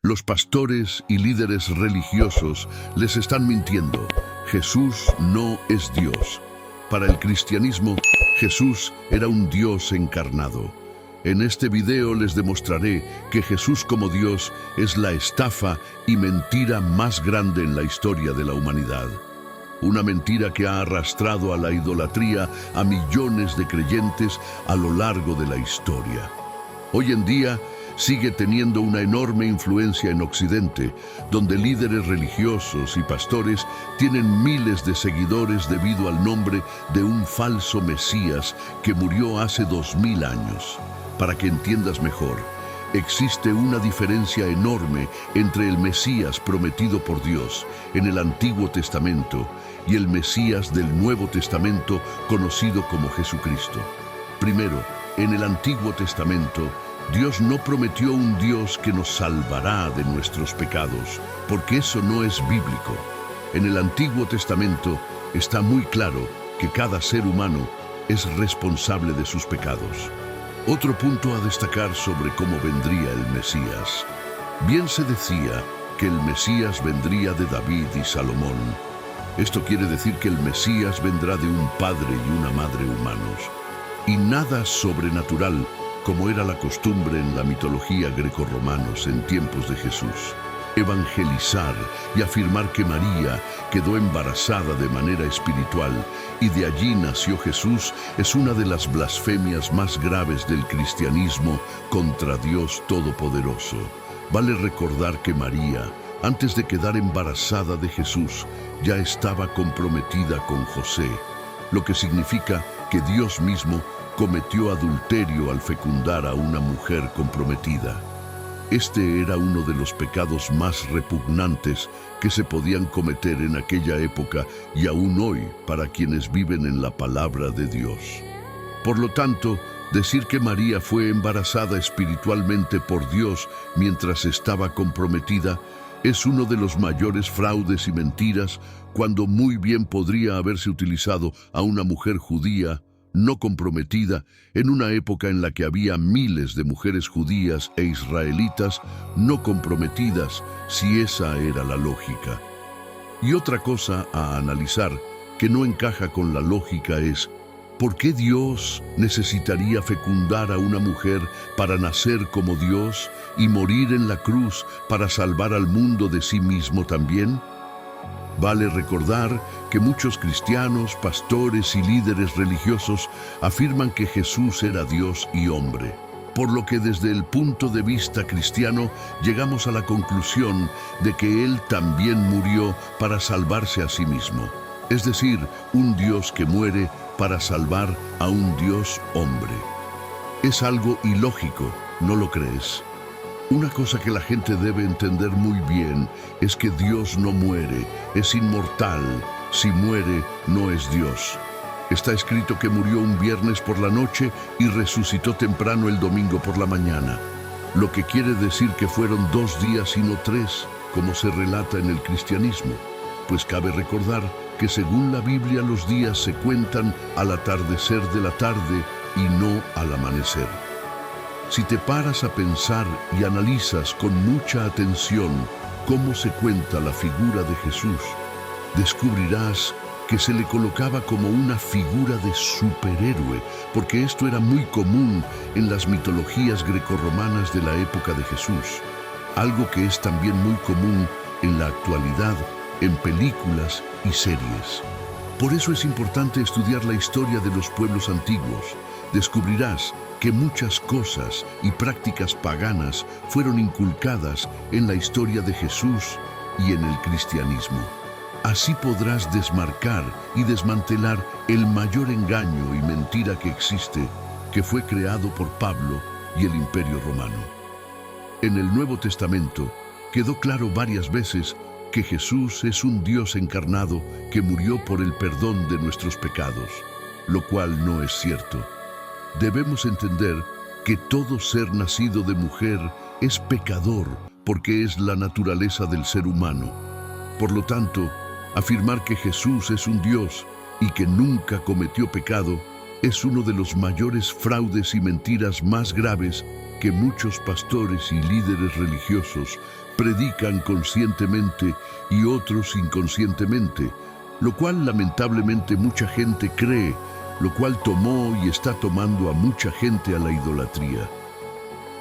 Los pastores y líderes religiosos les están mintiendo. Jesús no es Dios. Para el cristianismo, Jesús era un Dios encarnado. En este video les demostraré que Jesús como Dios es la estafa y mentira más grande en la historia de la humanidad. Una mentira que ha arrastrado a la idolatría a millones de creyentes a lo largo de la historia. Hoy en día sigue teniendo una enorme influencia en Occidente, donde líderes religiosos y pastores tienen miles de seguidores debido al nombre de un falso Mesías que murió hace 2000 años. Para que entiendas mejor, existe una diferencia enorme entre el Mesías prometido por Dios en el Antiguo Testamento y el Mesías del Nuevo Testamento conocido como Jesucristo. Primero, en el Antiguo Testamento, Dios no prometió un Dios que nos salvará de nuestros pecados, porque eso no es bíblico. En el Antiguo Testamento está muy claro que cada ser humano es responsable de sus pecados. Otro punto a destacar sobre cómo vendría el Mesías. Bien se decía que el Mesías vendría de David y Salomón. Esto quiere decir que el Mesías vendrá de un padre y una madre humanos. Y nada sobrenatural, como era la costumbre en la mitología grecorromanos en tiempos de Jesús. Evangelizar y afirmar que María quedó embarazada de manera espiritual y de allí nació Jesús es una de las blasfemias más graves del cristianismo contra Dios Todopoderoso. Vale recordar que María, antes de quedar embarazada de Jesús, ya estaba comprometida con José, lo que significa que Dios mismo cometió adulterio al fecundar a una mujer comprometida. Este era uno de los pecados más repugnantes que se podían cometer en aquella época y aún hoy para quienes viven en la palabra de Dios. Por lo tanto, decir que María fue embarazada espiritualmente por Dios mientras estaba comprometida es uno de los mayores fraudes y mentiras, cuando muy bien podría haberse utilizado a una mujer judía no comprometida en una época en la que había miles de mujeres judías e israelitas no comprometidas, si esa era la lógica. Y otra cosa a analizar que no encaja con la lógica es: ¿por qué Dios necesitaría fecundar a una mujer para nacer como Dios y morir en la cruz para salvar al mundo de sí mismo también? Vale recordar que muchos cristianos, pastores y líderes religiosos afirman que Jesús era Dios y hombre, por lo que desde el punto de vista cristiano llegamos a la conclusión de que Él también murió para salvarse a sí mismo, es decir, un Dios que muere para salvar a un Dios hombre. Es algo ilógico, ¿no lo crees? Una cosa que la gente debe entender muy bien es que Dios no muere, es inmortal. Si muere, no es Dios. Está escrito que murió un viernes por la noche y resucitó temprano el domingo por la mañana, lo que quiere decir que fueron 2 días y no 3, como se relata en el cristianismo, pues cabe recordar que según la Biblia los días se cuentan al atardecer de la tarde y no al amanecer. Si te paras a pensar y analizas con mucha atención cómo se cuenta la figura de Jesús, descubrirás que se le colocaba como una figura de superhéroe, porque esto era muy común en las mitologías grecorromanas de la época de Jesús, algo que es también muy común en la actualidad en películas y series. Por eso es importante estudiar la historia de los pueblos antiguos. Descubrirás que muchas cosas y prácticas paganas fueron inculcadas en la historia de Jesús y en el cristianismo. Así podrás desmarcar y desmantelar el mayor engaño y mentira que existe, que fue creado por Pablo y el Imperio Romano. En el Nuevo Testamento quedó claro varias veces que Jesús es un Dios encarnado que murió por el perdón de nuestros pecados, lo cual no es cierto. Debemos entender que todo ser nacido de mujer es pecador porque es la naturaleza del ser humano. Por lo tanto, afirmar que Jesús es un Dios y que nunca cometió pecado es uno de los mayores fraudes y mentiras más graves que muchos pastores y líderes religiosos predican conscientemente y otros inconscientemente, lo cual lamentablemente mucha gente cree, lo cual tomó y está tomando a mucha gente a la idolatría.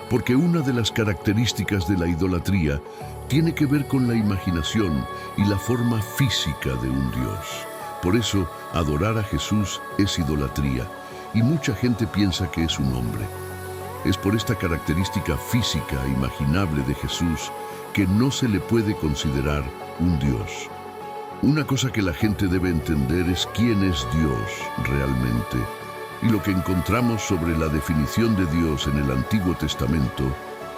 Porque una de las características de la idolatría tiene que ver con la imaginación y la forma física de un Dios. Por eso, adorar a Jesús es idolatría, y mucha gente piensa que es un hombre. Es por esta característica física imaginable de Jesús que no se le puede considerar un Dios. Una cosa que la gente debe entender es quién es Dios realmente. Y lo que encontramos sobre la definición de Dios en el Antiguo Testamento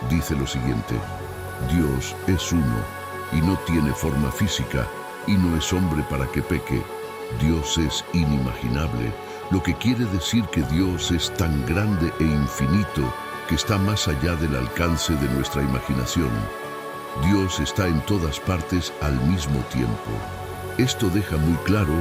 dice lo siguiente: Dios es uno y no tiene forma física y no es hombre para que peque. Dios es inimaginable, lo que quiere decir que Dios es tan grande e infinito que está más allá del alcance de nuestra imaginación. Dios está en todas partes al mismo tiempo. Esto deja muy claro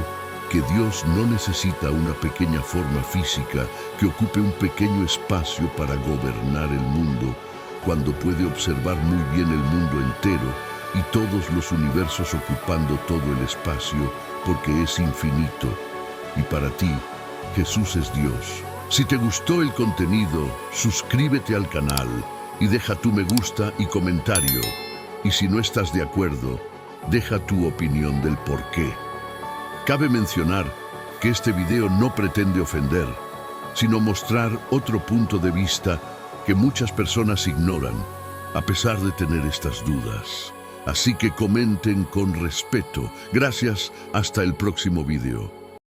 que Dios no necesita una pequeña forma física que ocupe un pequeño espacio para gobernar el mundo, cuando puede observar muy bien el mundo entero y todos los universos ocupando todo el espacio, porque es infinito. Y para ti, Jesús es Dios. Si te gustó el contenido, suscríbete al canal y deja tu me gusta y comentario. Y si no estás de acuerdo, deja tu opinión del por qué. Cabe mencionar que este video no pretende ofender, sino mostrar otro punto de vista que muchas personas ignoran, a pesar de tener estas dudas. Así que comenten con respeto. Gracias, hasta el próximo video.